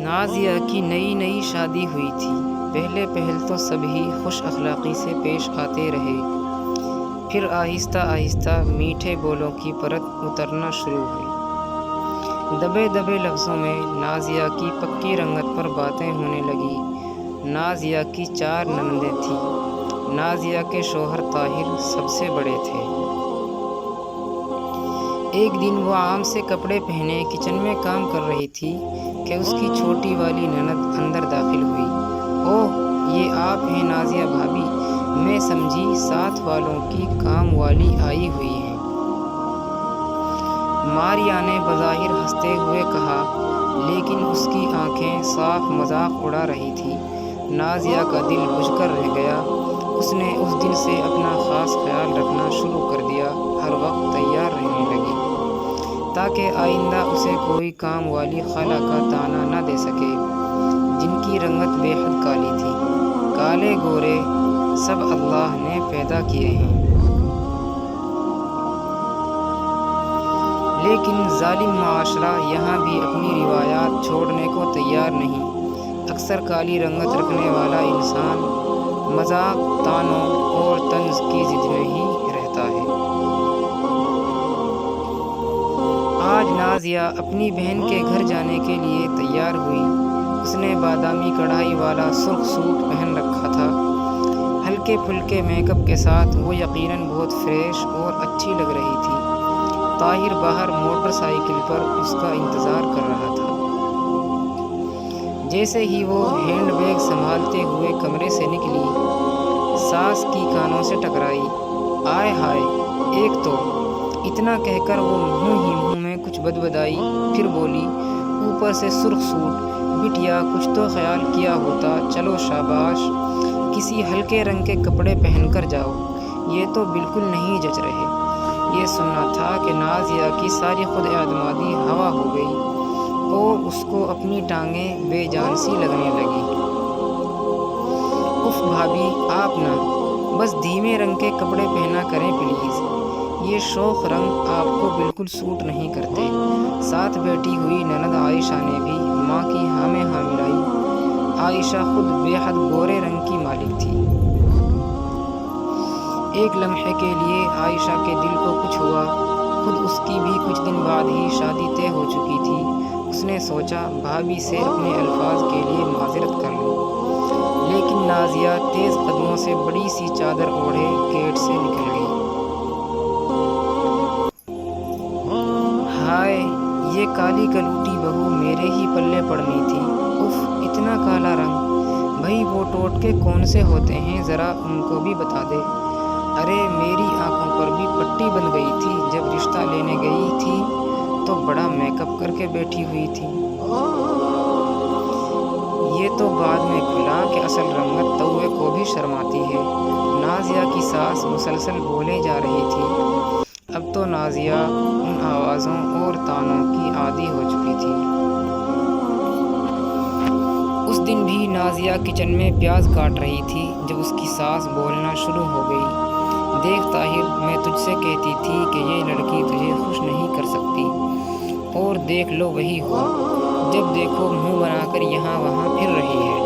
نازیہ کی نئی نئی شادی ہوئی تھی۔ پہل تو سبھی خوش اخلاقی سے پیش آتے رہے، پھر آہستہ آہستہ میٹھے بولوں کی پرت اترنا شروع ہوئی۔ دبے لفظوں میں نازیہ کی پکی رنگت پر باتیں ہونے لگی۔ نازیہ کی 4 نندیں تھیں۔ نازیہ کے شوہر طاہر سب سے بڑے تھے۔ ایک دن وہ عام سے کپڑے پہنے کچن میں کام کر رہی تھی کہ اس کی چھوٹی والی نند اندر داخل ہوئی۔ اوہ، یہ آپ ہیں نازیہ بھابی؟ میں سمجھی ساتھ والوں کی کام والی آئی ہوئی ہیں۔ ماریا نے بظاہر ہنستے ہوئے کہا، لیکن اس کی آنکھیں صاف مذاق اڑا رہی تھی۔ نازیہ کا دل بجھ کر رہ گیا۔ اس نے اس دن سے اپنا خاص خیال رکھنا شروع کر دیا، ہر وقت تیار رہنے لگی تاکہ آئندہ اسے کوئی کام والی خالہ کا طعنہ نہ دے سکے، جن کی رنگت بے حد کالی تھی۔ کالے گورے سب اللہ نے پیدا کیے ہیں، لیکن ظالم معاشرہ یہاں بھی اپنی روایات چھوڑنے کو تیار نہیں۔ اکثر کالی رنگت رکھنے والا انسان مذاق، طعنوں اور طنز کی زد میں ہی رہتا ہے۔ آج نازیہ اپنی بہن کے گھر جانے کے لیے تیار ہوئی۔ اس نے بادامی کڑھائی والا سرخ سوٹ پہن رکھا تھا۔ ہلکے پھلکے میک اپ کے ساتھ وہ یقیناً بہت فریش اور اچھی لگ رہی تھی۔ طاہر باہر موٹر سائیکل پر اس کا انتظار کر رہا تھا۔ جیسے ہی وہ ہینڈ بیگ سنبھالتے ہوئے کمرے سے نکلی، ساس کی کانوں سے ٹکرائی۔ آئے ہائے، ایک تو اتنا کہہ کر وہ منہ میں کچھ بدبدائی، پھر بولی، اوپر سے سرخ سوٹ۔ بٹیا، کچھ تو خیال کیا ہوتا۔ چلو شاباش، کسی ہلکے رنگ کے کپڑے پہن کر جاؤ، یہ تو بالکل نہیں جچ رہے۔ یہ سننا تھا کہ نازیہ کی ساری خود اعتمادی ہوا ہو گئی اور اس کو اپنی ٹانگیں بے جان سی لگنے لگی۔ اف بھابی، آپ نہ، بس دھیمے رنگ کے کپڑے پہنا کریں پلیز، یہ شوخ رنگ آپ کو بالکل سوٹ نہیں کرتے۔ ساتھ بیٹھی ہوئی نند عائشہ نے بھی ماں کی ہاں میں ہاں ملائی۔ عائشہ خود بے حد گورے رنگ کی مالک تھی۔ ایک لمحے کے لیے عائشہ کے دل کو کچھ ہوا۔ خود اس کی بھی کچھ دن بعد ہی شادی طے ہو چکی تھی۔ اس نے سوچا بھابی سے اپنے الفاظ کے لیے معذرت کر لوں، لیکن نازیہ تیز قدموں سے بڑی سی چادر اوڑھے گیٹ سے نکل گئی۔ ہائے، یہ کالی کلوٹی بہو میرے ہی پلے پڑنی تھی۔ اف، اتنا کالا رنگ، بھئی وہ ٹوٹکے کون سے ہوتے ہیں، ذرا ان کو بھی بتا دے۔ ارے میری آنکھوں پر بھی پٹی بندھ گئی تھی جب رشتہ لینے گئی تھی تو بڑا میک اپ کر کے بیٹھی ہوئی تھی۔ یہ تو بعد میں کھلا کہ اصل رنگت توے کو بھی شرماتی ہے۔ نازیہ کی ساس مسلسل بولے جا رہی تھی۔ اب تو نازیہ ان آوازوں اور طعنوں کی عادی ہو چکی تھی۔ اس دن بھی نازیہ کچن میں پیاز کاٹ رہی تھی جب اس کی ساس بولنا شروع ہو گئی۔ دیکھ طاہر، میں تجھ سے کہتی تھی کہ یہ لڑکی تجھے خوش نہیں کر سکتی، اور دیکھ لو وہی ہوا۔ جب دیکھو منہ بنا کر یہاں وہاں پھر رہی ہے۔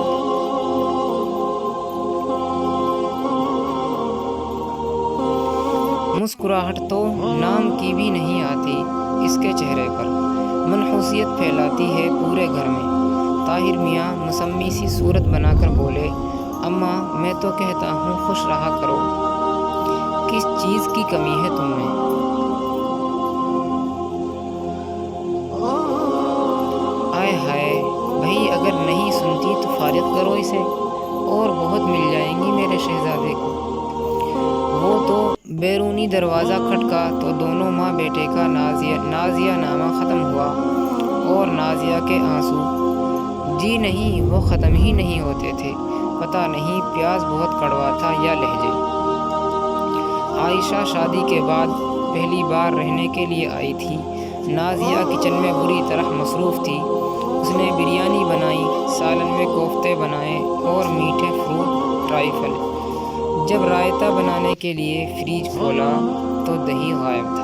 مسکراہٹ تو نام کی بھی نہیں آتی اس کے چہرے پر، منحوسیت پھیلاتی ہے پورے گھر میں۔ طاہر میاں مسمی سی صورت بنا کر بولے، اماں میں تو کہتا ہوں خوش رہا کرو، کس چیز کی کمی ہے تم میں؟ آئے ہائے، بھئی اگر نہیں سنتی تو فارغ کرو اسے، اور بہت مل جائیں گی میرے شہزادے کو۔ وہ تو بیرونی دروازہ کھٹکا تو دونوں ماں بیٹے کا نازیہ نامہ ختم ہوا، اور نازیہ کے آنسو، جی نہیں، وہ ختم ہی نہیں ہوتے تھے۔ پتہ نہیں پیاز بہت کڑوا تھا یا لہجے۔ عائشہ شادی کے بعد پہلی بار رہنے کے لیے آئی تھی۔ نازیہ کچن میں بری طرح مصروف تھی۔ اس نے بریانی بنائی، سالن میں کوفتے بنائے اور میٹھے فروٹ ٹرائفل۔ جب رائتہ بنانے کے لیے فریج کھولا تو دہی غائب تھا۔